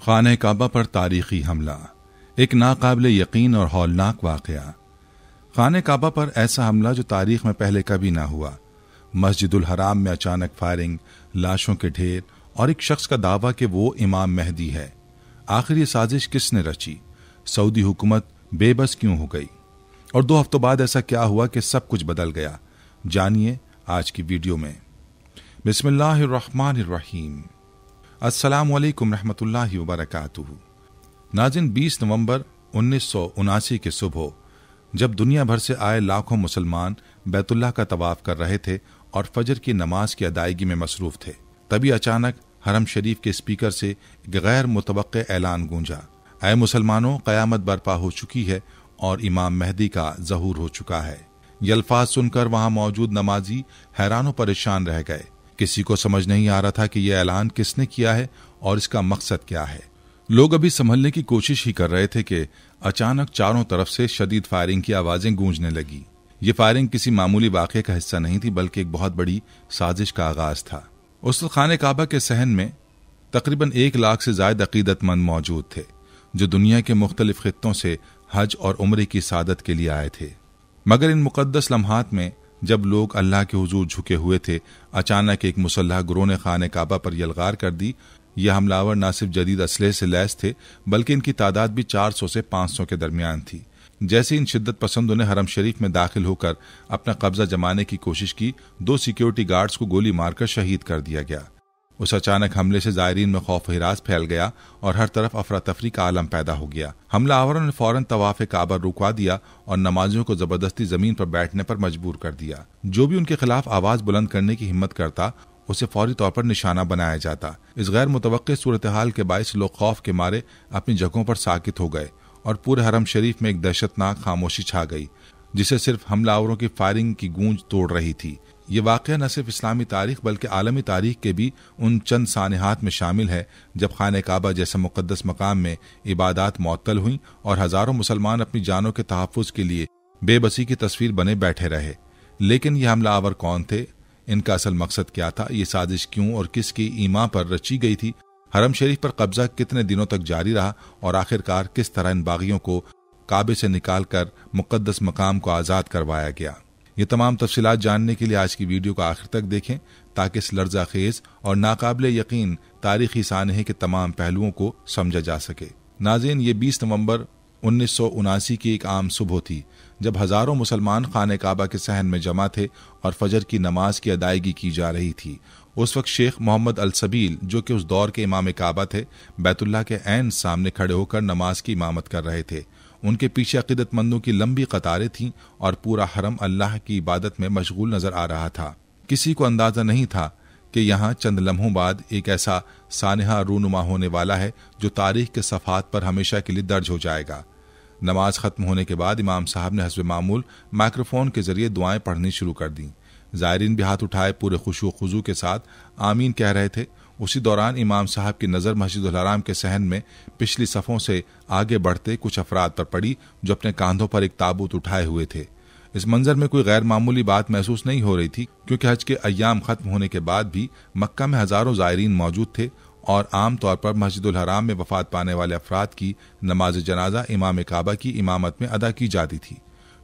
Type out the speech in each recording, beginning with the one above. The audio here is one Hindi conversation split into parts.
खाने काबा पर तारीखी हमला, एक नाकाबिले यकीन और हौलनाक वाक़या। खाने काबा पर ऐसा हमला जो तारीख में पहले कभी ना हुआ। मस्जिदुल हराम में अचानक फायरिंग, लाशों के ढेर और एक शख्स का दावा कि वो इमाम मेहदी है। आखिर ये साजिश किसने रची? सऊदी हुकूमत बेबस क्यों हो गई? और 2 हफ्तों बाद ऐसा क्या हुआ कि सब कुछ बदल गया? जानिए आज की वीडियो में। बिस्मिल्लाहिर्रहमानिर्रहीम। अस्सलामु अलैकुम रहमतुल्लाहि व बरकातुहू। नाज़रीन, 20 नवंबर 1979 की सुबह जब दुनिया भर से आए लाखों मुसलमान बैतुल्लाह का तवाफ कर रहे थे और फजर की नमाज की अदायगी में मसरूफ थे, तभी अचानक हरम शरीफ के स्पीकर से एक गैर मुतवक्के ऐलान गूंजा, ऐ मुसलमानों, क़यामत बर्पा हो चुकी है और इमाम मेहदी का ज़हूर हो चुका है। ये अल्फाज सुनकर वहां मौजूद नमाजी हैरान परेशान रह गए। किसी को समझ नहीं आ रहा था कि यह ऐलान किसने किया है और इसका मकसद क्या है। लोग अभी संभलने की कोशिश ही कर रहे थे कि अचानक चारों तरफ से शदीद फायरिंग की आवाजें गूंजने लगी। ये फायरिंग किसी मामूली वाक़े का हिस्सा नहीं थी, बल्कि एक बहुत बड़ी साजिश का आगाज था। उस खाने काबा के सहन में तकरीबन 1 लाख से ज्यादा अकीदतमंद मौजूद थे, जो दुनिया के मुख्तलिफ खित्तों से हज और उम्रे की सादत के लिए आए थे। मगर इन मुकद्दस लम्हात में जब लोग अल्लाह के हुजूर झुके हुए थे, अचानक एक मुसल्लह गिरोह ने खाने काबा पर यलगार कर दी। यह हमलावर न सिर्फ जदीद असलहे से लैस थे, बल्कि इनकी तादाद भी 400 से 500 के दरमियान थी। जैसे इन शिद्दत पसंदों ने हरम शरीफ में दाखिल होकर अपना कब्जा जमाने की कोशिश की, 2 सिक्योरिटी गार्ड्स को गोली मारकर शहीद कर दिया गया। उस अचानक हमले से जायरीन में खौफ हिरास फैल गया और हर तरफ अफरा तफरी का आलम पैदा हो गया। हमलावरों ने फौरन तवाफ़े काबा रुकवा दिया और नमाजियों को जबरदस्ती जमीन पर बैठने पर मजबूर कर दिया। जो भी उनके खिलाफ आवाज बुलंद करने की हिम्मत करता, उसे फौरी तौर पर निशाना बनाया जाता। इस गैर मुतवक्के सूरत हाल के बायस लोग खौफ के मारे अपनी जगहों पर साकित हो गए और पूरे हरम शरीफ में एक दहशतनाक खामोशी छा गई, जिसे सिर्फ हमलावरों की फायरिंग की गूंज तोड़ रही थी। ये वाक़या न सिर्फ इस्लामी तारीख बल्कि आलमी तारीख के भी उन चंद सानिहात में शामिल है जब खाने काबा जैसे मुक़द्दस मकाम में इबादत मुअत्तल हुई और हज़ारों मुसलमान अपनी जानों के तहफ़्फ़ुज़ के लिए बेबसी की तस्वीर बने बैठे रहे। लेकिन ये हमलावर कौन थे? इनका असल मकसद क्या था? ये साजिश क्यों और किसकी ईमा पर रची गई थी? हरम शरीफ पर कब्जा कितने दिनों तक जारी रहा और आखिरकार किस तरह इन बागियों को काबे से निकाल कर मुक़द्दस मकाम को आज़ाद करवाया गया? ये तमाम तफसीलात जानने के लिए आज की वीडियो को आखिर तक देखें, ताकि इस लर्जा खेज और नाकाबिले यकीन तारीखी सानहे के तमाम पहलुओं को समझा जा सके। नाज़रीन, ये 20 नवंबर 1979 की एक आम सुबह थी जब हजारों मुसलमान खाने काबा के सहन में जमा थे और फजर की नमाज की अदायगी की जा रही थी। उस वक्त शेख मोहम्मद अल सबील, जो कि उस दौर के इमाम काबा थे, बैतुल्लाह के ऐन सामने खड़े होकर नमाज की इमामत कर रहे थे। उनके पीछे अकीदतमंदों की लंबी कतारें थीं और पूरा हरम अल्लाह की इबादत में मशगूल नजर आ रहा था। किसी को अंदाजा नहीं था कि यहाँ चंद लम्हों बाद एक ऐसा सानहा रूनुमा होने वाला है जो तारीख के सफ़हात पर हमेशा के लिए दर्ज हो जाएगा। नमाज खत्म होने के बाद इमाम साहब ने हस्ब मामूल माइक्रोफोन के जरिए दुआएं पढ़नी शुरू कर दी। जायरीन भी हाथ उठाए पूरे खुशू खुजू के साथ आमीन कह रहे थे। उसी दौरान इमाम साहब की नज़र मस्जिदुल हराम के सहन में पिछली सफ़ों से आगे बढ़ते कुछ अफराद पर पड़ी, जो अपने कांधों पर एक ताबूत उठाए हुए थे। इस मंजर में कोई गैर मामूली बात महसूस नहीं हो रही थी, क्योंकि हज के अय्याम खत्म होने के बाद भी मक्का में हजारों जायरीन मौजूद थे और आम तौर पर मस्जिदुल हराम में वफात पाने वाले अफराद की नमाज जनाजा इमाम काबा की इमामत में अदा की जाती थी।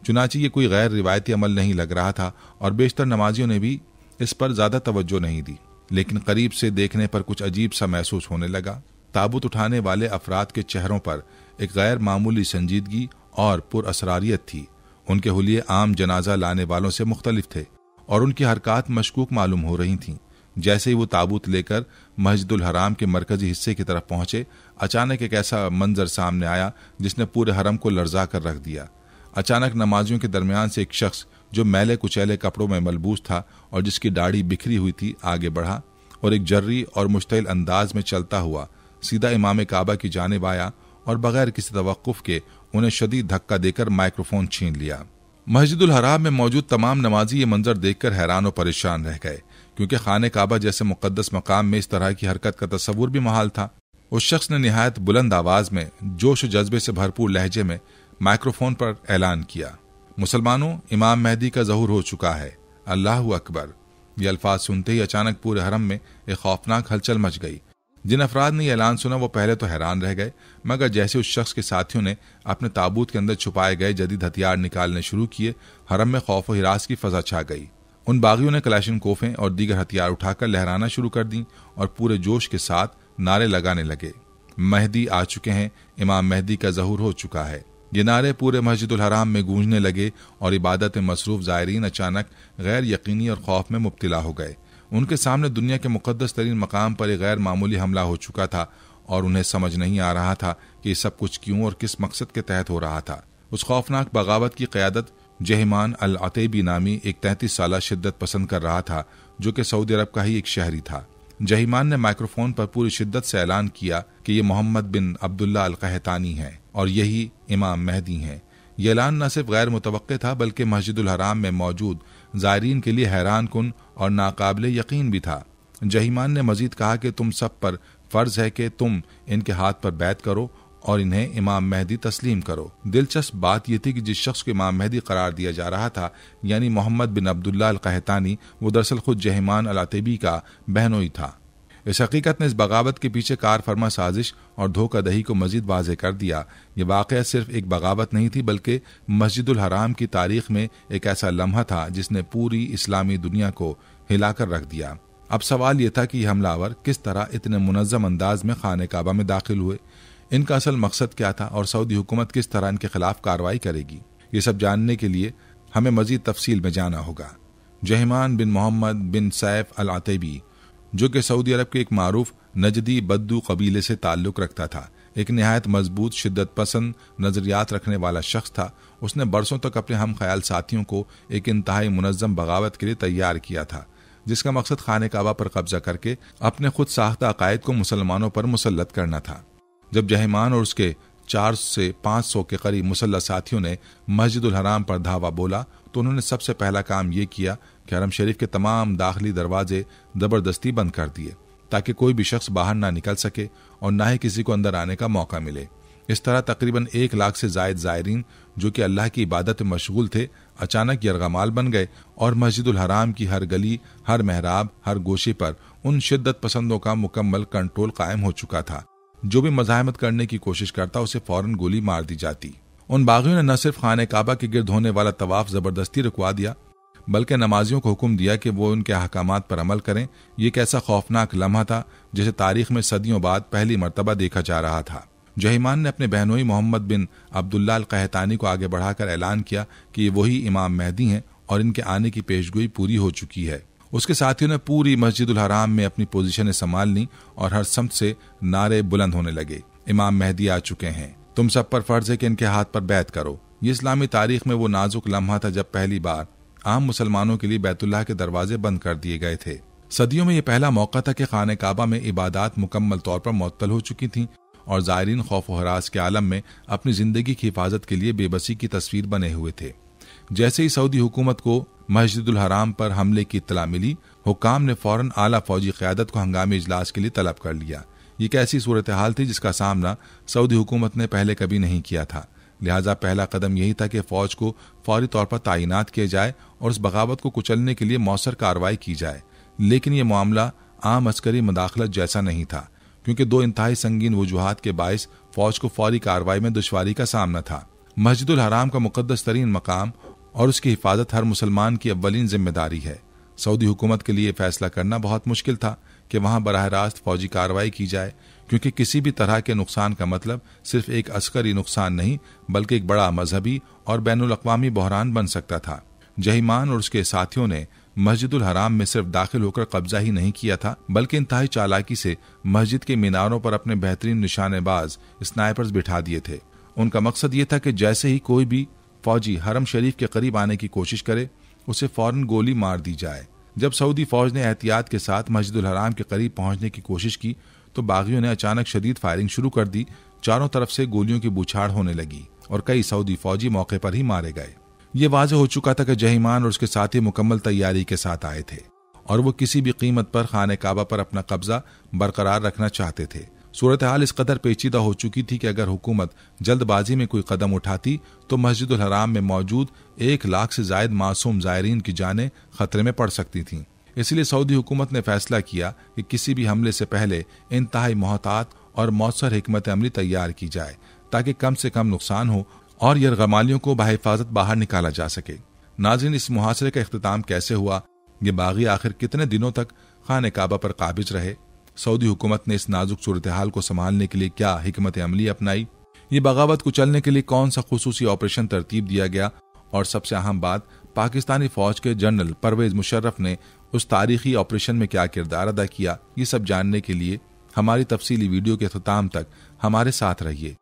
चुनांचे ये कोई गैर रिवायती अमल नहीं लग रहा था और बेशतर नमाजियों ने भी इस पर ज्यादा तवज्जो नहीं दी। लेकिन करीब से देखने पर कुछ अजीब सा महसूस होने लगा। ताबूत उठाने वाले अफराद के चेहरों पर एक गैर मामूली संजीदगी और पुरअसरारियत थी। उनके हुलिये आम जनाजा लाने वालों से मुख्तलिफ थे और उनकी हरकत मशकूक मालूम हो रही थीं। जैसे ही वो ताबूत लेकर मस्जिदुल हराम के मरकजी हिस्से की तरफ पहुंचे, अचानक एक ऐसा मंजर सामने आया जिसने पूरे हरम को लर्जा कर रख दिया। अचानक नमाजियों के दरमियान से एक शख्स जो मैले कुचैले कपड़ों में मलबूस था और जिसकी दाढ़ी बिखरी हुई थी, आगे बढ़ा और एक जर्री और मुश्तइल अंदाज में चलता हुआ सीधा इमाम काबा की जानिब आया और बगैर किसी तवक्कुफ के उन्हें शदीद धक्का देकर माइक्रोफोन छीन लिया। मस्जिदुल हराम में मौजूद तमाम नमाजी ये मंजर देखकर हैरान और परेशान रह गए, क्योंकि खाने काबा जैसे मुकद्दस मकाम में इस तरह की हरकत का तस्वुर भी महाल था। उस शख्स ने निहायत बुलंद आवाज में जोश और जज्बे से भरपूर लहजे में माइक्रोफोन पर ऐलान किया, मुसलमानों, इमाम मेहदी का ज़हूर हो चुका है, अल्लाहु अकबर। ये अल्फाज सुनते ही अचानक पूरे हरम में एक खौफनाक हलचल मच गई। जिन अफराद ने यह ऐलान सुना वो पहले तो हैरान रह गए, मगर जैसे उस शख्स के साथियों ने अपने ताबूत के अंदर छुपाए गए जदीद हथियार निकालने शुरू किए, हरम में खौफ और हिरास की फजा छा गई। उन बागियों ने कलाशिनकोफें और दीगर हथियार उठाकर लहराना शुरू कर दी और पूरे जोश के साथ नारे लगाने लगे, मेहदी आ चुके हैं, इमाम मेहदी का ज़हूर हो चुका है। ये नारे पूरे मस्जिदुल हराम में गूंजने लगे और इबादत में मसरूफ ज़ायरीन अचानक गैर यकीनी और खौफ में मुब्तला हो गए। उनके सामने दुनिया के मुकद्दस तरीन मकाम पर एक गैर मामूली हमला हो चुका था और उन्हें समझ नहीं आ रहा था कि सब कुछ क्यों और किस मकसद के तहत हो रहा था। उस खौफनाक बगावत की क़यादत जहिमान अल अतैबी नामी एक 33 साला शिद्दत पसंद कर रहा था, जो कि सऊदी अरब का ही एक शहरी था। जहिमान ने माइक्रोफोन पर पूरी शिद्दत से ऐलान किया कि ये मोहम्मद बिन अब्दुल्ला अल कहतानी हैं और यही इमाम मेहदी हैं। यह ऐलान न सिर्फ गैर मुतवक्के था बल्कि मस्जिदुल हराम में मौजूद ज़ायरीन के लिए हैरान कुन और नाकाबिले यकीन भी था। जहिमान ने मजीद कहा कि तुम सब पर फर्ज है कि तुम इनके हाथ पर बैत करो और इन्हें इमाम मेहदी तस्लीम करो। दिलचस्प बात यह थी कि जिस शख्स को इमाम मेहदी करार दिया जा रहा था, यानी मोहम्मद बिन अब्दुल्ला अल कहतानी, वो दरअसल खुद जहिमान अल अतैबी का बहनोई था। इस हकीकत ने इस बगावत के पीछे कार फरमा साजिश और धोखादही को मजीद वाज़ेह कर दिया। ये वाक़या सिर्फ एक बगावत नहीं थी बल्कि मस्जिदुल हराम की तारीख में एक ऐसा लम्हा था जिसने पूरी इस्लामी दुनिया को हिलाकर रख दिया। अब सवाल यह था कि ये हमलावर किस तरह इतने मुनज़्ज़म अंदाज में खाने काबा में दाखिल हुए, इनका असल मकसद क्या था और सऊदी हुकूमत किस तरह इनके खिलाफ कार्रवाई करेगी। ये सब जानने के लिए हमें मजीद तफसील में जाना होगा। जहिमान बिन मोहम्मद बिन सैफ अल अतैबी, जो कि सऊदी अरब के एक मारूफ नजदी बद्दू कबीले से ताल्लुक़ रखता था, एक नहायत मजबूत शिद्दत पसंद नज़रियात रखने वाला शख्स था। उसने बरसों तक अपने हम ख्याल साथियों को एक इंतहाई मुनज़्ज़म बगावत के लिए तैयार किया था, जिसका मकसद खाने काबा पर कब्जा करके अपने खुद साख्ता अकायद को मुसलमानों पर मुसल्लत करना था। जब जहिमान और उसके 400 से 500 के करीब मुसल्लह साथियों ने मस्जिदुल हराम पर धावा बोला तो उन्होंने सबसे पहला काम ये किया कि हरम शरीफ के तमाम दाखिली दरवाजे ज़बरदस्ती बंद कर दिए ताकि कोई भी शख्स बाहर ना निकल सके और ना ही किसी को अंदर आने का मौका मिले। इस तरह तकरीबन 1 लाख से जायद ज़ायरीन जो कि अल्लाह की इबादत में मशगूल थे, अचानक यरगमाल बन गए और मस्जिदुल हराम की हर गली, हर महराब, हर गोशे पर उन शिद्दत पसंदों का मुकम्मल कंट्रोल कायम हो चुका था। जो भी मज़ाहमत करने की कोशिश करता उसे फौरन गोली मार दी जाती। उन बागियों ने न सिर्फ खाने काबा के गिर्द होने वाला तवाफ जबरदस्ती रुकवा दिया बल्कि नमाजियों को हुक्म दिया कि वो उनके अहकामात पर अमल करें। ये एक ऐसा खौफनाक लम्हा था जिसे तारीख में सदियों बाद पहली मर्तबा देखा जा रहा था। जहिमान ने अपने बहनोई मोहम्मद बिन अब्दुल्ला अल कहतानी को आगे बढ़ाकर ऐलान किया कि ये वही इमाम मेहदी हैं और इनके आने की पेशगोई पूरी हो चुकी है। उसके साथियों ने पूरी मस्जिदुल हराम में अपनी पोजीशनें संभाल ली और हर समत से नारे बुलंद होने लगे, इमाम मेहदी आ चुके हैं, तुम सब पर फर्ज है कि इनके हाथ पर बैत करो। ये इस्लामी तारीख में वो नाजुक लम्हा था जब पहली बार आम मुसलमानों के लिए बैतुल्लाह के दरवाजे बंद कर दिए गए थे। सदियों में ये पहला मौका था कि खाने काबा में इबादात मुकम्मल तौर पर मुअत्तल हो चुकी थीं और ज़ायरीन खौफ व हरास के आलम में अपनी जिंदगी की हिफाजत के लिए बेबसी की तस्वीर बने हुए थे। जैसे ही सऊदी हुकूमत को मस्जिदुल हराम पर हमले की इत्तला मिली, हुक्काम ने फौरन आला फौजी क़यादत को हंगामी इजलास के लिए तलब कर लिया। ये एक ऐसी सूरत हाल थी जिसका सामना सऊदी हुकूमत ने पहले कभी नहीं किया था। लिहाजा पहला कदम यही था कि फौज को फौरी तौर पर तैनात किया जाए और उस बगावत को कुचलने के लिए मौसर कार्रवाई की जाए। लेकिन यह मामला आम अस्करी मुदाखलत जैसा नहीं था, क्योंकि 2 इंतहाई संगीन वजूहात के बायस फौज को फौरी कार्रवाई में दुश्वारी का सामना था। मस्जिदुल हराम का मुकद्दस तरीन मकाम और उसकी हिफाजत हर मुसलमान की अव्वलीन जिम्मेदारी है। सऊदी हुकूमत के लिए फैसला करना बहुत मुश्किल था कि वहां बराह रास्त फौजी कार्रवाई की जाए, क्योंकि किसी भी तरह के नुकसान का मतलब सिर्फ एक अस्करी नुकसान नहीं बल्कि एक बड़ा मजहबी और बैनुल अक़वामी बहरान बन सकता था। जहिमान और उसके साथियों ने मस्जिदुल हराम में सिर्फ दाखिल होकर कब्जा ही नहीं किया था बल्कि इंतहाई चालाकी से मस्जिद के मीनारों पर अपने बेहतरीन निशानेबाज स्नाइपर्स बिठा दिए थे। उनका मकसद ये था कि जैसे ही कोई भी फौजी हरम शरीफ के करीब आने की कोशिश करे उसे फौरन गोली मार दी जाए। जब सऊदी फौज ने एहतियात के साथ मस्जिदुल हराम के करीब पहुंचने की कोशिश की तो बागियों ने अचानक शदीद फायरिंग शुरू कर दी। चारों तरफ से गोलियों की बौछार होने लगी और कई सऊदी फौजी मौके पर ही मारे गए। ये वाज़ेह हो चुका था कि जहिमान और उसके साथी मुकम्मल तैयारी के साथ आए थे और वो किसी भी कीमत पर खाने काबा पर अपना कब्जा बरकरार रखना चाहते थे। सूरत हाल इस कदर पेचीदा हो चुकी थी कि अगर हुकूमत जल्दबाजी में कोई कदम उठाती तो मस्जिदुल हराम में मौजूद 1 लाख से जायद मासूम ज़ायरीन की जानें खतरे में पड़ सकती थीं। इसलिए सऊदी हुकूमत ने फैसला किया कि किसी भी हमले से पहले इंतहाई मोहतात और मौसर हिकमत अमली तैयार की जाए ताकि कम से कम नुकसान हो और यरगमालियों को बहिफाजत बाहर निकाला जा सके। नाज़रीन, इस मुहासरे का इख्तिताम कैसे हुआ? ये बागी आखिर कितने दिनों तक खाने काबा पर काबिज रहे? सऊदी हुकूमत ने इस नाजुक सूरत हाल को संभालने के लिए क्या हिकमत अमली अपनाई? ये बगावत कुचलने के लिए कौन सा खुसूसी ऑपरेशन तरतीब दिया गया? और सबसे अहम बात, पाकिस्तानी फौज के जनरल परवेज मुशर्रफ ने उस तारीखी ऑपरेशन में क्या किरदार अदा किया? ये सब जानने के लिए हमारी तफसीली वीडियो के इख्तिताम तक हमारे साथ रहिए,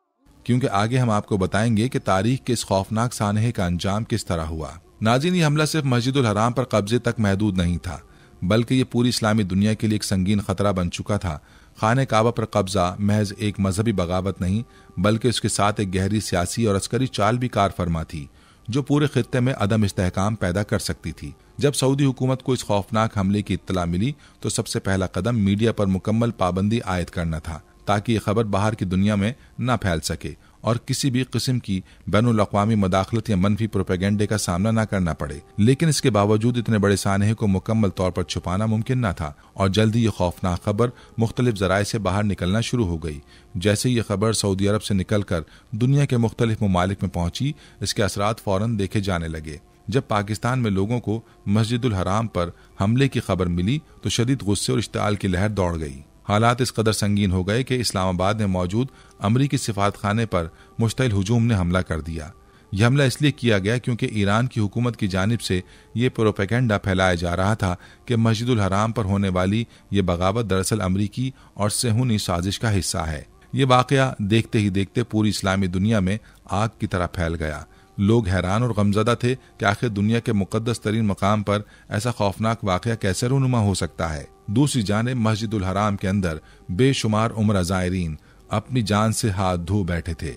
क्योंकि आगे हम आपको बताएंगे कि तारीख के इस खौफनाक सानहे का अंजाम किस तरह हुआ। नाज़रीन, ये हमला सिर्फ मस्जिदुल हराम पर कब्जे तक महदूद नहीं था, बल्कि ये पूरी इस्लामी दुनिया के लिए एक संगीन खतरा बन चुका था। खाने काबा पर कब्जा महज एक मजहबी बगावत नहीं, बल्कि उसके साथ एक गहरी सियासी और अस्करी चाल भी कार फरमा थी, जो पूरे खित्ते में अदम इस्तेहकाम पैदा कर सकती थी। जब सऊदी हुकूमत को इस खौफनाक हमले की इत्तला मिली तो सबसे पहला कदम मीडिया पर मुकम्मल पाबंदी आयद करना था, ताकि ये खबर बाहर की दुनिया में न फैल सके और किसी भी किस्म की बैनुल अक़वामी मदाखलत या मनफी प्रोपेगेंडे का सामना न करना पड़े। लेकिन इसके बावजूद इतने बड़े सानहे को मुकम्मल तौर पर छुपाना मुमकिन न था और जल्द ही ये खौफनाक खबर मुख्तलिफ जराए से बाहर निकलना शुरू हो गई। जैसे ये खबर सऊदी अरब से निकलकर दुनिया के मुख्तलिफ ममालिक में पहुंची, इसके असरात फौरन देखे जाने लगे। जब पाकिस्तान में लोगों को मस्जिदुल हराम पर हमले की खबर मिली तो शदीद गुस्से और इश्तिआल की लहर दौड़ गई। हालात इस कदर संगीन हो गए कि इस्लामाबाद में मौजूद अमरीकी सिफारत खाने पर मुश्तइल हुजूम ने हमला कर दिया। यह हमला इसलिए किया गया क्योंकि ईरान की हुकूमत की जानिब से ये प्रोपेगेंडा फैलाया जा रहा था कि मस्जिदुल हराम पर होने वाली ये बगावत दरअसल अमरीकी और सेहूनी साजिश का हिस्सा है। ये वाकया देखते ही देखते पूरी इस्लामी दुनिया में आग की तरह फैल गया। लोग हैरान और गमजदा थे कि आखिर दुनिया के मुकद्दस तरीन मकाम पर ऐसा खौफनाक वाकया कैसे रूनुमा हो सकता है। दूसरी जानिब मस्जिदुल हराम के अंदर बेशुमार उम्र ज़ायरीन अपनी जान से हाथ धो बैठे थे।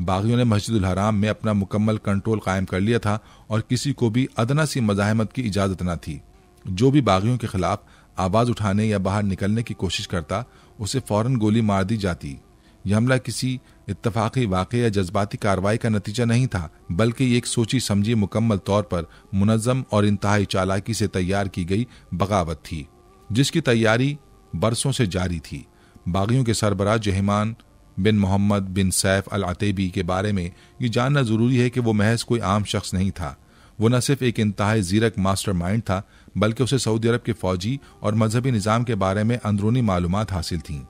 बागियों ने मस्जिदुल हराम में अपना मुकम्मल कंट्रोल कायम कर लिया था और किसी को भी अदना सी मज़ाहमत की इजाजत न थी। जो भी बागियों के खिलाफ आवाज उठाने या बाहर निकलने की कोशिश करता, उसे फौरन गोली मार दी जाती। यह हमला किसी इत्तफाकी वाक़े या जज्बाती कार्रवाई का नतीजा नहीं था, बल्कि एक सोची समझी मुकम्मल तौर पर मुनज़्ज़म और इंतहाई चालाकी से तैयार की गई बगावत थी, जिसकी तैयारी बरसों से जारी थी। बागियों के सरबराह जहमान बिन मोहम्मद बिन सैफ अल अतैबी के बारे में ये जानना जरूरी है कि वो महज कोई आम शख्स नहीं था। वो न सिर्फ एक इंतहाई ज़ीरक मास्टरमाइंड था, बल्कि उसे सऊदी अरब के फौजी और मजहबी निज़ाम के बारे में अंदरूनी मालूमात हासिल थीं।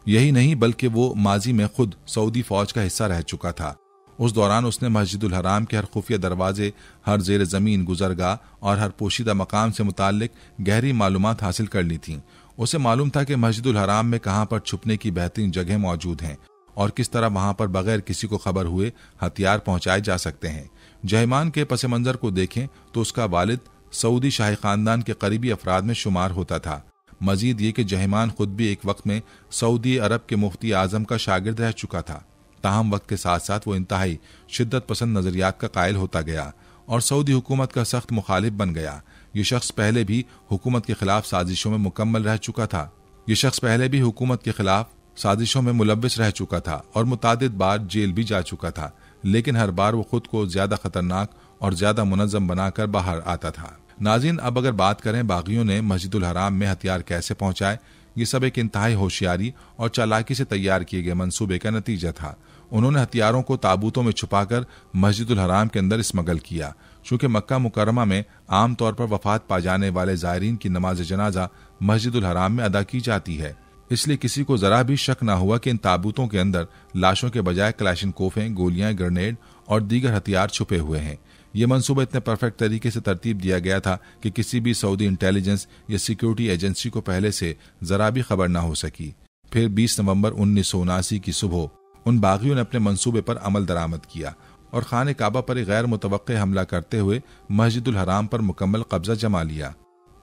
यही नहीं, बल्कि वो माजी में खुद सऊदी फौज का हिस्सा रह चुका था। उस दौरान उसने मस्जिदुल हराम के हर खुफिया दरवाजे, हर जेर ज़मीन गुजरगाह और हर पोशीदा मकाम से मुताल्लिक गहरी मालूमात हासिल कर ली थीं। उसे मालूम था कि मस्जिदुल हराम में कहाँ पर छुपने की बेहतरीन जगह मौजूद हैं और किस तरह वहां पर बगैर किसी को खबर हुए हथियार पहुंचाए जा सकते हैं। जहमान के पस मंजर को देखें तो उसका वालिद सऊदी शाही खानदान के करीबी अफराद में शुमार होता था। मजीद ये कि जहमान खुद भी एक वक्त में सऊदी अरब के मुफ्ती आजम का शागिर्द रह चुका था। ताहम वक्त के साथ साथ वो इंतहाई शिद्दत पसंद नजरियात का कायल होता गया और सऊदी हुकूमत का सख्त मुखालिफ बन गया। ये शख्स पहले भी हुकूमत के खिलाफ साजिशों में मुकम्मल रह चुका था। ये शख्स पहले भी हुकूमत के खिलाफ साजिशों में मुलव्विस रह चुका था और मुतादिद बार जेल भी जा चुका था, लेकिन हर बार वो खुद को ज्यादा खतरनाक और ज्यादा मुनज़्ज़म बनाकर बाहर आता था। नाज़रीन, अब अगर बात करें बागियों ने मस्जिदुल हराम में हथियार कैसे पहुंचाए, ये सब एक इंतहाई होशियारी और चालाकी से तैयार किए गए मंसूबे का नतीजा था। उन्होंने हथियारों को ताबूतों में छुपाकर मस्जिदुल हराम के अंदर स्मगल किया। चूंकि मक्का मुकर्रमा में आम तौर पर वफात पा जाने वाले ज़ायरीन की नमाज जनाजा मस्जिदुल हराम में अदा की जाती है, इसलिए किसी को जरा भी शक न हुआ कि इन ताबूतों के अंदर लाशों के बजाय क्लैशिनकोफें, गोलियां, ग्रेनेड और दीगर हथियार छुपे हुए हैं। यह मंसूबा इतने परफेक्ट तरीके से तरतीब दिया गया था कि किसी भी सऊदी इंटेलिजेंस या सिक्योरिटी एजेंसी को पहले से जरा भी खबर न हो सकी। फिर 20 नवंबर 1979 की सुबह उन बागियों ने अपने मंसूबे पर अमल दरामद किया और खाने काबा पर एक गैर मुतवक्के हमला करते हुए मस्जिदुल हराम पर मुकम्मल कब्जा जमा लिया।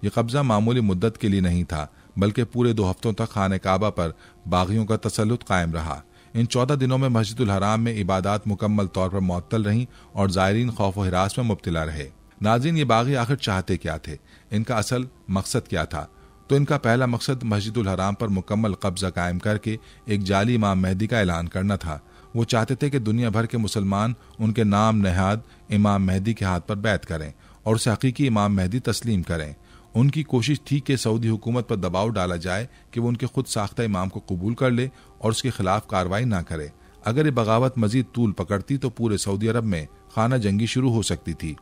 यह कब्जा मामूली मुद्दत के लिए नहीं था, बल्कि पूरे 2 हफ्तों तक खाने काबा पर बागियों का तसल्लुत कायम रहा। इन 14 दिनों में मस्जिदुल हराम में इबादत मुकम्मल तौर पर मुअत्तल रहीं और ज़ायरीन खौफ व हिरास में मुब्तला रहे। नाज़रीन, ये बागी आखिर चाहते क्या थे? इनका असल मकसद क्या था? तो इनका पहला मकसद मस्जिदुल हराम पर मुकम्मल कब्जा कायम करके एक जाली इमाम मेहदी का ऐलान करना था। वो चाहते थे कि दुनिया भर के मुसलमान उनके नाम नहाद इमाम मेहदी के हाथ पर बैत करें और उसे हकीकी इमाम मेहदी तस्लीम करें। उनकी कोशिश थी कि सऊदी हुकूमत पर दबाव डाला जाए कि वो उनके खुद साख्ता इमाम को कबूल कर ले और उसके खिलाफ कार्रवाई ना करे। अगर ये बगावत मजीद तूल पकड़ती तो पूरे सऊदी अरब में खाना जंगी शुरू हो सकती थी,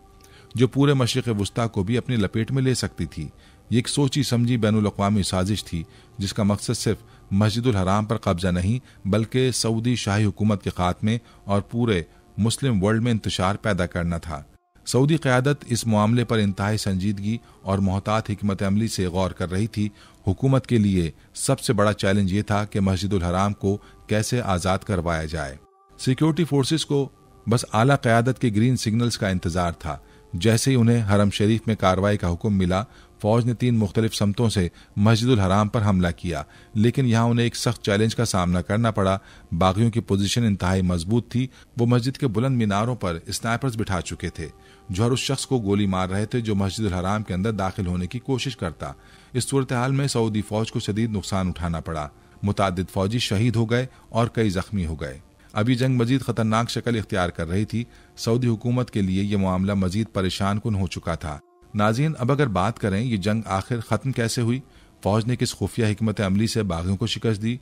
जो पूरे मशरिक़ वुस्ता को भी अपनी लपेट में ले सकती थी। ये एक सोची समझी बैनुल अक़वामी साजिश थी जिसका मकसद सिर्फ मस्जिदुल हराम पर कब्जा नहीं बल्कि सऊदी शाही हुकूमत के खात्मे और पूरे मुस्लिम वर्ल्ड में इंतशार पैदा करना था। सऊदी क़यादत इस मामले पर इंतहाई संजीदगी और मोहतात हिकमत अमली से गौर कर रही थी। हुकूमत के लिए सबसे बड़ा चैलेंज ये था कि मस्जिदुल हराम को कैसे आज़ाद करवाया जाए। सिक्योरिटी फोर्सेस को बस आला क़यादत के ग्रीन सिग्नल्स का इंतजार था। जैसे ही उन्हें हरम शरीफ में कार्रवाई का हुक्म मिला, फौज ने 3 मुख्तलिफ समतों से मस्जिदुल हराम पर हमला किया, लेकिन यहाँ उन्हें एक सख्त चैलेंज का सामना करना पड़ा। बागियों की पोजीशन इंतहाई मजबूत थी। वो मस्जिद के बुलंद मीनारों पर स्नाइपर्स बिठा चुके थे जो हर उस शख्स को गोली मार रहे थे जो मस्जिदुल हराम के अंदर दाखिल होने की कोशिश करता। इस सूरत हाल में सऊदी फौज को शदीद नुकसान उठाना पड़ा। मुतादिद फौजी शहीद हो गए और कई जख्मी हो गए। अभी जंग मजीद खतरनाक शक्ल इख्तियार कर रही थी। सऊदी हुकूमत के लिए यह मामला मजीद परेशान कुन हो चुका था। नाज़रीन, अब अगर बात करें ये जंग आखिर खत्म कैसे हुई, फौज ने किस खुफिया हिकमत अमली से बागियों को शिकस्त दी,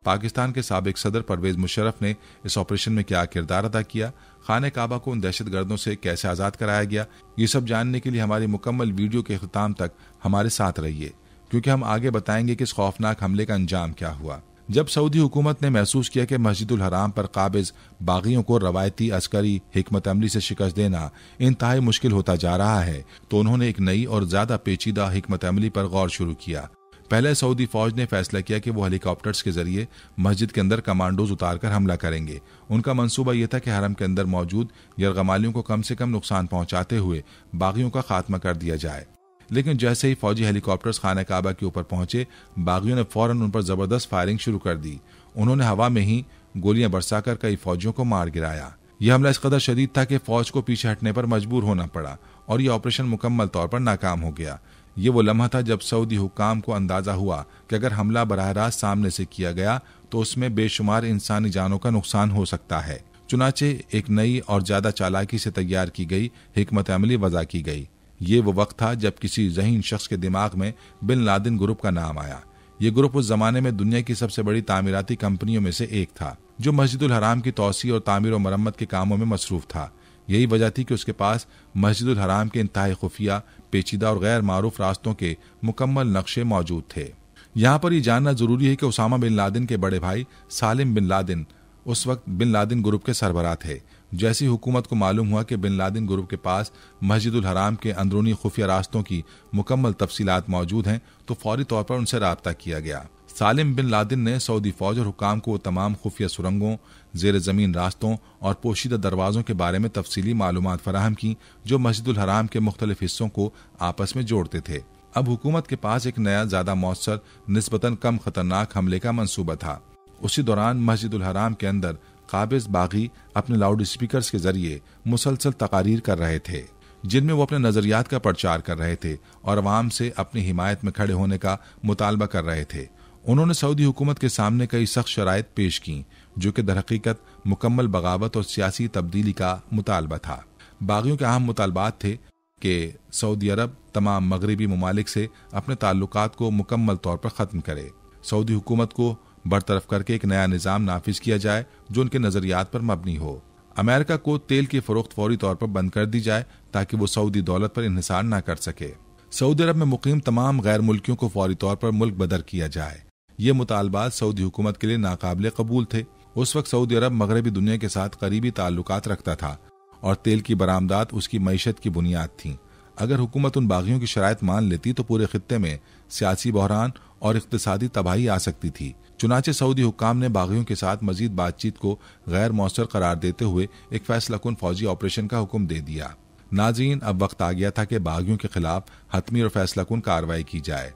पाकिस्तान के साबिक सदर परवेज मुशर्रफ ने इस ऑपरेशन में क्या किरदार अदा किया, खाने काबा को उन दहशतगर्दों से कैसे आज़ाद कराया गया, ये सब जानने के लिए हमारी मुकम्मल वीडियो के अख्ताम तक हमारे साथ रहिए, क्योंकि हम आगे बताएंगे कि इस खौफनाक हमले का अंजाम क्या हुआ। जब सऊदी हुकूमत ने महसूस किया कि मस्जिदुल हराम पर काबिज बागियों को रवायती अस्करी हिकमत अमली से शिकस्त देना इंतहाई मुश्किल होता जा रहा है, तो उन्होंने एक नई और ज्यादा पेचीदा हिकमत अमली पर गौर शुरू किया। पहले सऊदी फौज ने फैसला किया कि वो हेलीकॉप्टर्स के जरिए मस्जिद के अंदर कमांडोज उतारकर हमला करेंगे। उनका मंसूबा यह था कि हरम के अंदर मौजूद यरगमालियों को कम से कम नुकसान पहुंचाते हुए बागियों का खात्मा कर दिया जाए। लेकिन जैसे ही फौजी हेलीकॉप्टर्स खाना काबा के ऊपर पहुंचे, बागियों ने फौरन उन पर जबरदस्त फायरिंग शुरू कर दी। उन्होंने हवा में ही गोलियां बरसाकर कई फौजियों को मार गिराया। यह हमला इस कदर शदीद था कि फौज को पीछे हटने पर मजबूर होना पड़ा और यह ऑपरेशन मुकम्मल तौर पर नाकाम हो गया। ये वो लम्हा था जब सऊदी हुक्काम को अंदाजा हुआ कि अगर हमला बराह रास्त सामने से किया गया तो उसमें बेशुमार इंसानी जानों का नुकसान हो सकता है। चुनाचे एक नई और ज्यादा चालाकी से तैयार की गई हिकमत अमली वज़ा की गई। ये वो वक्त था जब किसी ज़हीन शख्स के दिमाग में बिन लादेन ग्रुप का नाम आया। ये ग्रुप उस जमाने में दुनिया की सबसे बड़ी तामीराती कंपनियों में से एक था, जो मस्जिदुल हराम की तौसी और तामीर और मरम्मत के कामों में मसरूफ था। यही वजह थी कि उसके पास मस्जिदुल हराम के इंतहाई खुफिया, पेचीदा और गैर मारूफ रास्तों के मुकम्मल नक्शे मौजूद थे। यहाँ पर यह जानना जरूरी है कि उसामा बिन लादेन के बड़े भाई सालिम बिन लादेन उस वक्त बिन लादेन ग्रुप के सरबराह थे। जैसी हुकूमत को मालूम हुआ कि बिन लादेन ग्रुप के पास मस्जिदुल हराम के अंदरूनी खुफिया रास्तों की मुकम्मल तफसीलात मौजूद हैं, तो फौरी तौर पर उनसे राब्ता किया गया। सालिम बिन लादेन ने सऊदी फौज और हुकाम को तमाम खुफिया सुरंगों, जेर जमीन रास्तों और पोशीदा दरवाजों के बारे में तफसीली मालूमात फराहम की, जो मस्जिदुल हराम के मुख्तलिफ हिस्सों को आपस में जोड़ते थे। अब हुकूमत के पास एक नया, ज्यादा मौसर, निस्बतन कम खतरनाक हमले का मंसूबा था। उसी दौरान मस्जिदुल हराम के अंदर काबिज बागी अपने लाउड स्पीकर्स के जरिए मुसलसल तकारीर कर रहे थे, जिनमें वो अपने नजरियात का प्रचार कर रहे थे और अवाम से अपनी हिमायत में खड़े होने का मुतालबा कर रहे थे। उन्होंने सऊदी हुकूमत के सामने कई सख्त शराइत पेश की, जो कि दरहकीकत मुकम्मल बगावत और सियासी तब्दीली का मुतालबा था। बागियों के अहम मुतालबात थे कि सऊदी अरब तमाम मगरबी ममालिक से अपने ताल्लुकात को मुकम्मल तौर पर ख़त्म करे, सऊदी हुकूमत को बरतरफ करके एक नया निज़ाम नाफिज किया जाए जो उनके नजरियात पर मबनी हो। अमेरिका को तेल की फरोख्त फौरी तौर पर बंद कर दी जाए ताकि वो सऊदी दौलत पर इन्हिसार न कर सके। सऊदी अरब में मुकीम तमाम गैर मुल्कियों को फौरी तौर पर मुल्क बदर किया जाए। ये मुतालबात सऊदी हुकूमत के लिए नाकाबिले कबूल थे। उस वक्त सऊदी अरब मगरबी दुनिया के साथ करीबी ताल्लुकात रखता था और तेल की बरामदात उसकी मईशत की बुनियाद थी। अगर हुकूमत उन बागियों की शराइत मान लेती तो पूरे खित्ते में सियासी बहरान और इक्तिसादी तबाही आ सकती थी। चुनाचे सऊदी हुक्काम ने बागियों के साथ मजीद बातचीत को गैर मौसर करार देते हुए एक फैसला कुन फौजी ऑपरेशन का हुक्म दे दिया। नाज़रीन, अब वक्त आ गया था कि बागियों के खिलाफ हतमी और फैसला कुन कार्रवाई की जाए।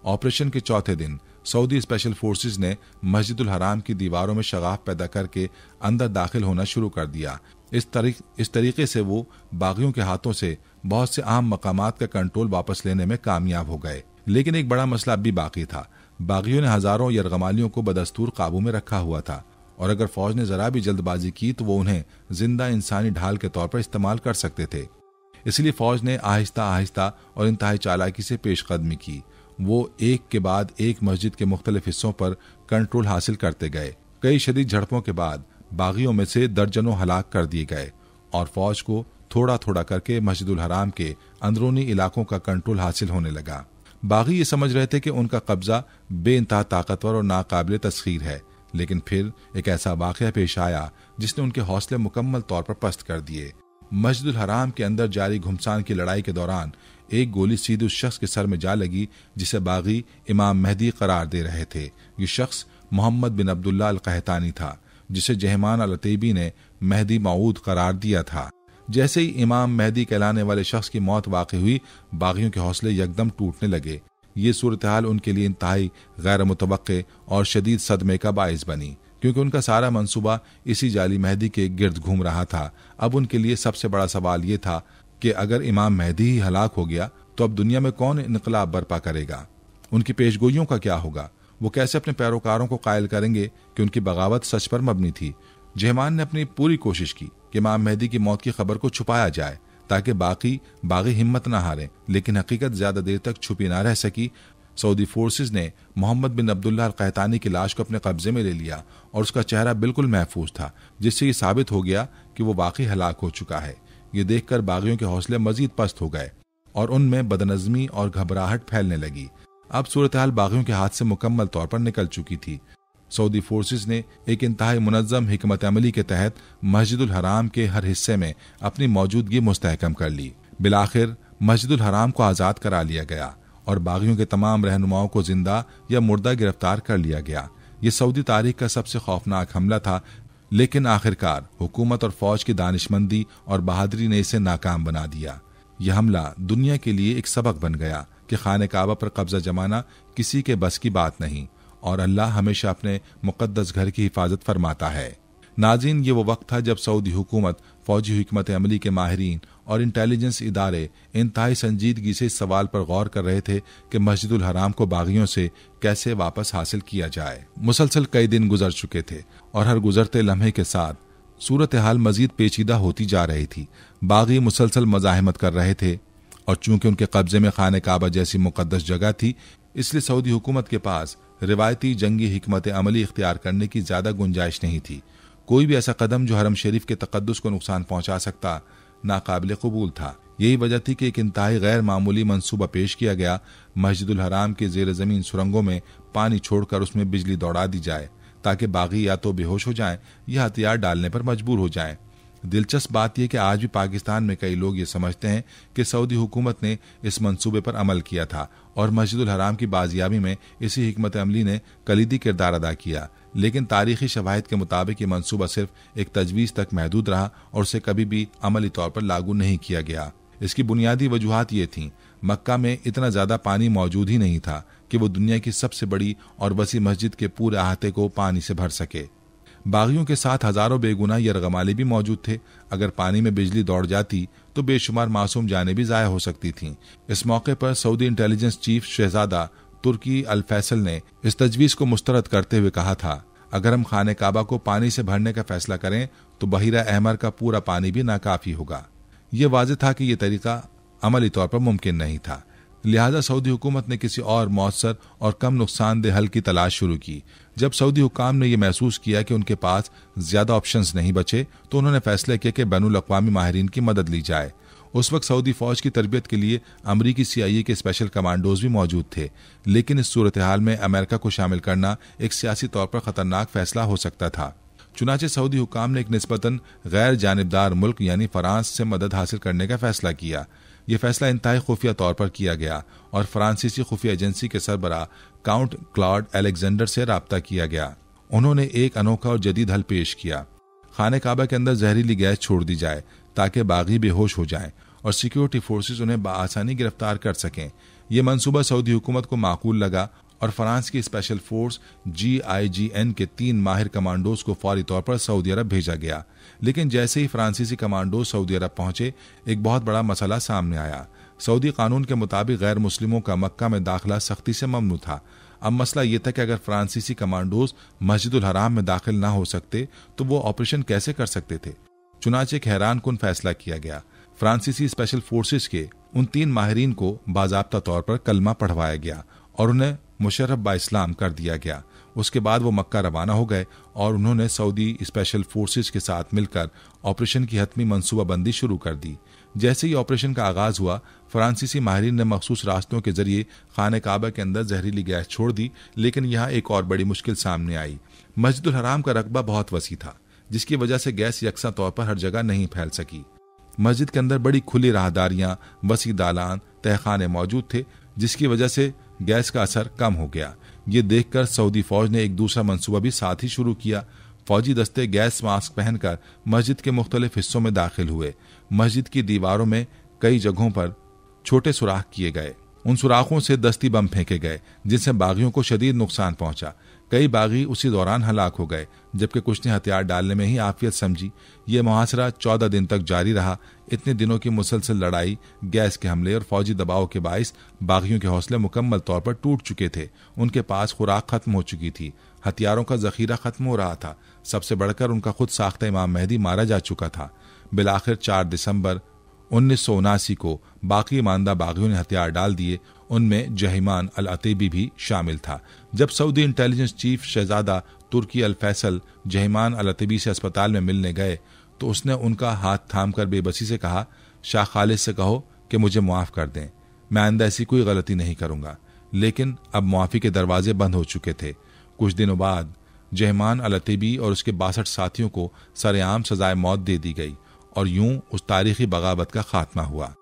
ऑपरेशन के चौथे दिन सऊदी स्पेशल फोर्सेज ने मस्जिदुल हराम की दीवारों में शगाफ पैदा करके अंदर दाखिल होना शुरू कर दिया। इस तरीके से वो बागियों के हाथों से बहुत से अहम मकामात का कंट्रोल वापस लेने में कामयाब हो गए। लेकिन एक बड़ा मसला अब भी बाकी था। बागियों ने हजारों यरगमालियों को बदस्तूर काबू में रखा हुआ था और अगर फौज ने जरा भी जल्दबाजी की तो वो उन्हें जिंदा इंसानी ढाल के तौर पर इस्तेमाल कर सकते थे। इसलिए फौज ने आहिस्ता आहिस्ता और इंतहाई चालाकी से पेशकदमी की। वो एक के बाद एक मस्जिद के मुख्तलिफ हिस्सों पर कंट्रोल हासिल करते गए। कई शदीद झड़पों के बाद बागियों में से दर्जनों हलाक कर दिए गए और फौज को थोड़ा थोड़ा करके मस्जिदुल हराम के अंदरूनी इलाकों का कंट्रोल हासिल होने लगा। बागी ये समझ रहे थे कि उनका कब्जा बेइंतहा ताकतवर और नाकाबिले तस्खीर है, लेकिन फिर एक ऐसा वाकया पेश आया जिसने उनके हौसले मुकम्मल तौर पर पस्त कर दिए। मस्जिदुल हराम के अंदर जारी घुमसान की लड़ाई के दौरान एक गोली सीधे उस शख्स के सर में जा लगी जिसे बागी इमाम मेहदी करार दे रहे थे। ये शख्स मोहम्मद बिन अब्दुल्लाह अल कहतानी था, जिसे जहमान अल अतैबी ने मेहदी मऊद करार दिया था। जैसे ही इमाम मेहदी कहलाने वाले शख्स की मौत वाक़ई हुई, बागियों के हौसले यकदम टूटने लगे। ये सूरत हाल उनके लिए इंतहाई गैर मुतवक्के और शदीद सदमे का बाइस बनी, क्योंकि उनका सारा मंसूबा इसी जाली मेहदी के गिर्द घूम रहा था। अब उनके लिए सबसे बड़ा सवाल ये था कि अगर इमाम मेहदी ही हलाक हो गया तो अब दुनिया में कौन इनकलाब बर्पा करेगा? उनकी पेशगोइयों का क्या होगा? वो कैसे अपने पैरोकारों को कायल करेंगे कि उनकी बगावत सच पर मबनी थी? जहमान ने अपनी पूरी कोशिश की कि इमाम मेहदी की मौत की खबर को छुपाया जाए ताकि बागी हिम्मत न हारें, लेकिन हकीकत ज्यादा देर तक छुपी ना रह सकी। सऊदी फोर्सेज ने मोहम्मद बिन अब्दुल्लाह अल कहतानी की लाश को अपने कब्जे में ले लिया और उसका चेहरा बिल्कुल महफूज था, जिससे ये साबित हो गया कि वो वाकई हलाक हो चुका है। ये देखकर बागियों के हौसले मजीद पस्त हो गए और उनमें बदनज़मी और घबराहट फैलने लगी। अब सूरत हाल बागियों के हाथ से मुकम्मल तौर पर निकल चुकी थी। सऊदी फोर्सेज ने एक इंतहाई मुनज़्ज़म हिकमत अमली के तहत मस्जिदुल हराम के हर हिस्से में अपनी मौजूदगी मुस्तहकम कर ली। बिलाखिर मस्जिदुल हराम को आज़ाद करा लिया गया और बागियों के तमाम रहनुमाओं को जिंदा या मुर्दा गिरफ्तार कर लिया गया। ये सऊदी तारीख का सबसे खौफनाक हमला था, लेकिन आखिरकार हुकूमत और फौज की दानिशमंदी और बहादुरी ने इसे नाकाम बना दिया। यह हमला दुनिया के लिए एक सबक बन गया कि खाने काबा पर कब्जा जमाना किसी के बस की बात नहीं और अल्लाह हमेशा अपने मुकद्दस घर की हिफाजत फरमाता है। नाज़रीन, ये वो वक्त था जब सऊदी हुकूमत, फौजी हिकमत अमली के माहिरीन और इंटेलिजेंस इदारे इंतहाई संजीदगी से इस सवाल पर गौर कर रहे थे कि मस्जिदुल हराम को बागियों से कैसे वापस हासिल किया जाए। मुसलसल कई दिन गुजर चुके थे और हर गुजरते लम्हे के साथ सूरत हाल मजीद पेचीदा होती जा रही थी। बागी मुसलसल मज़ाहमत कर रहे थे और चूंकि उनके कब्जे में खाने काबा जैसी मुकद्दस जगह थी, इसलिए सऊदी हुकूमत के पास रिवायती जंगी हिकमत अमली इख्तियार करने की ज्यादा गुंजाइश नहीं थी। कोई भी ऐसा कदम जो हरम शरीफ के तकद्दुस को नुकसान पहुंचा सकता नाकाबिल कबूल था। यही वजह थी कि एक इंतहाई गैर मामूली मंसूबा पेश किया गया। मस्जिदुल हराम के जेर जमीन सुरंगों में पानी छोड़कर उसमें बिजली दौड़ा दी जाए ताकि बागी या तो बेहोश हो जाएं या हथियार डालने पर मजबूर हो जाएं। दिलचस्प बात यह कि आज भी पाकिस्तान में कई लोग ये समझते हैं कि सऊदी हुकूमत ने इस मंसूबे पर अमल किया था और मस्जिदुल हराम की बाजियाबी में इसी हिकमत अमली ने कलीदी किरदार अदा किया, लेकिन तारीखी शवाहिद के मुताबिक ये मंसूबा सिर्फ एक तजवीज़ तक महदूद रहा और उसे कभी भी अमली तौर पर लागू नहीं किया गया। इसकी बुनियादी वजूहात ये थीं, मक्का में इतना ज़्यादा पानी मौजूद ही नहीं था कि वो दुनिया की सबसे बड़ी और वसी मस्जिद के पूरे अहाते को पानी से भर सके। बागियों के साथ हजारों बेगुनाह यरगमाली भी मौजूद थे। अगर पानी में बिजली दौड़ जाती तो बेशुमार मासूम जानें भी ज़ाया हो सकती थीं। इस मौके पर सऊदी इंटेलिजेंस चीफ शहजादा तुर्की अल फैसल ने इस तजवीज़ को मुस्तरद करते हुए कहा था, अगर हम खाने काबा को पानी से भरने का फैसला करें तो बहीरा अहमर का पूरा पानी भी नाकाफी होगा। ये वाज़ेह था कि यह तरीका अमली तौर पर मुमकिन नहीं था। लिहाजा सऊदी हुकूमत ने किसी और मौसर और कम नुकसानदेह हल की तलाश शुरू की। जब सऊदी हुकाम ने यह महसूस किया कि उनके पास ज्यादा ऑप्शंस नहीं बचे तो उन्होंने फैसला किया कि बैनुल अक़वामी माहिरीन की मदद ली जाए। उस वक्त सऊदी फौज की तरबियत के लिए अमरीकी CIA के स्पेशल कमांडोज भी मौजूद थे, लेकिन इस सूरत हाल में अमेरिका को शामिल करना एक सियासी तौर पर खतरनाक फैसला हो सकता था। चुनाचे सऊदी हुकाम ने एक निस्बतन गैर जानिबदार मुल्क यानी फ्रांस से मदद हासिल करने का फैसला किया। यह फैसला इंतहाई खुफिया तौर पर किया गया और फ्रांसीसी खुफिया एजेंसी के सरबराह काउंट क्लॉड अलेक्जेंडर से राब्ता किया गया। उन्होंने एक अनोखा और जदीद हल पेश किया। खाने काबा के अंदर जहरीली गैस छोड़ दी जाए ताकि बागी बेहोश हो जाएं और सिक्योरिटी फोर्सेज उन्हें बआसानी गिरफ्तार कर सकें। यह मंसूबा सऊदी हुकूमत को माकूल लगा और फ्रांस की स्पेशल फोर्स GIGN के 3 माहिर कमांडोज को फौरी तौर पर सऊदी अरब भेजा गया। लेकिन जैसे ही फ्रांसीसी कमांडोज सऊदी अरब पहुंचे, एक बहुत बड़ा मसला सामने आया। सऊदी कानून के मुताबिक गैर मुस्लिमों का मक्का में दाखिला सख्ती से ममनू था। अब मसला यह था कि अगर फ्रांसीसी कमांडोज मस्जिदुल हराम में दाखिल ना हो सकते तो वो ऑपरेशन कैसे कर सकते थे। चुनाचे एक हैरान कुन फैसला किया गया। फ्रांसीसी स्पेशल फोर्सेस के उन 3 माहिरीन को बाज़ाब्ता तौर पर कलमा पढ़वाया गया और उन्हें मुशर्रफ बा इस्लाम कर दिया गया। उसके बाद वो मक्का रवाना हो गए और उन्होंने सऊदी स्पेशल फोर्सेस के साथ मिलकर ऑपरेशन की हतमी मनसूबाबंदी शुरू कर दी। जैसे ही ऑपरेशन का आगाज हुआ, फ्रांसीसी माहिरीन ने मखसूस रास्तों के जरिए खाने काबा के अंदर जहरीली गैस छोड़ दी। लेकिन यहाँ एक और बड़ी मुश्किल सामने आई। मस्जिदुल हराम का रकबा बहुत वसी था, जिसकी वजह से गैस यकसा तौर पर हर जगह नहीं फैल सकी। मस्जिद के अंदर बड़ी खुली राहदारियां, वसी दालान, तहखाने मौजूद थे, जिसकी वजह से गैस का असर कम हो गया। ये देखकर सऊदी फौज ने एक दूसरा मंसूबा भी साथ ही शुरू किया। फौजी दस्ते गैस मास्क पहनकर मस्जिद के मुख्तलिफ हिस्सों में दाखिल हुए। मस्जिद की दीवारों में कई जगहों पर छोटे सुराख किए गए। उन सुराखों से दस्ती बम फेंके गए, जिनसे बागियों को शदीद नुकसान पहुंचा। कई बागी उसी दौरान हलाक हो गए, जबकि कुछ ने हथियार डालने में ही आफियत समझी। ये मुहासरा 14 दिन तक जारी रहा। इतने दिनों की मुसलसल लड़ाई, गैस के हमले और फौजी दबाव के बाइस बागियों के हौसले मुकम्मल तौर पर टूट चुके थे। उनके पास खुराक खत्म हो चुकी थी, हथियारों का जखीरा खत्म हो रहा था। सबसे बढ़कर उनका खुद साख्ता इमाम मेहदी मारा जा चुका था। बिलाखिर 4 दिसंबर 1979 को बाकी ईमानदार बागियों ने हथियार डाल दिए। उनमें जहीमान अल अतीबी भी शामिल था। जब सऊदी इंटेलिजेंस चीफ शहजादा तुर्की अल फैसल जहीमान अल अतीबी से अस्पताल में मिलने गए तो उसने उनका हाथ थामकर बेबसी से कहा, शाह खालिद से कहो कि मुझे मुआफ कर दें, मैं आइंदा ऐसी कोई गलती नहीं करूंगा। लेकिन अब मुआफी के दरवाजे बंद हो चुके थे। कुछ दिनों बाद जहीमान अल अतीबी और उसके 62 साथियों को सरेआम सजाए मौत दे दी गई और यूं उस तारीखी बगावत का खात्मा हुआ।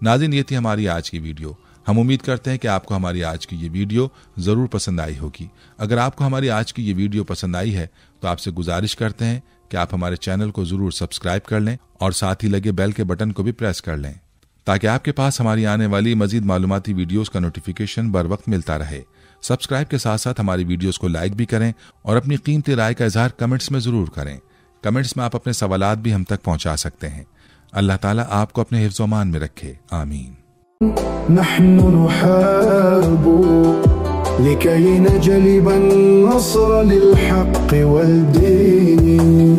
नाज़रीन, ये थी हमारी आज की वीडियो। हम उम्मीद करते हैं कि आपको हमारी आज की ये वीडियो जरूर पसंद आई होगी। अगर आपको हमारी आज की ये वीडियो पसंद आई है तो आपसे गुजारिश करते हैं कि आप हमारे चैनल को जरूर सब्सक्राइब कर लें और साथ ही लगे बेल के बटन को भी प्रेस कर लें, ताकि आपके पास हमारी आने वाली मजीद मालूमाती वीडियोस का नोटिफिकेशन बर वक्त मिलता रहे। सब्सक्राइब के साथ साथ हमारी वीडियोस को लाइक भी करें और अपनी कीमती राय का इजहार कमेंट्स में जरूर करें। कमेंट्स में आप अपने सवालात भी हम तक पहुंचा सकते हैं। अल्लाह ताला आपको अपने हिफ्ज़ अमान में रखे, आमीन। नहनु नुहारबु लिकई नजलिबन नस्र लिल हक़्क़ि वल दीन।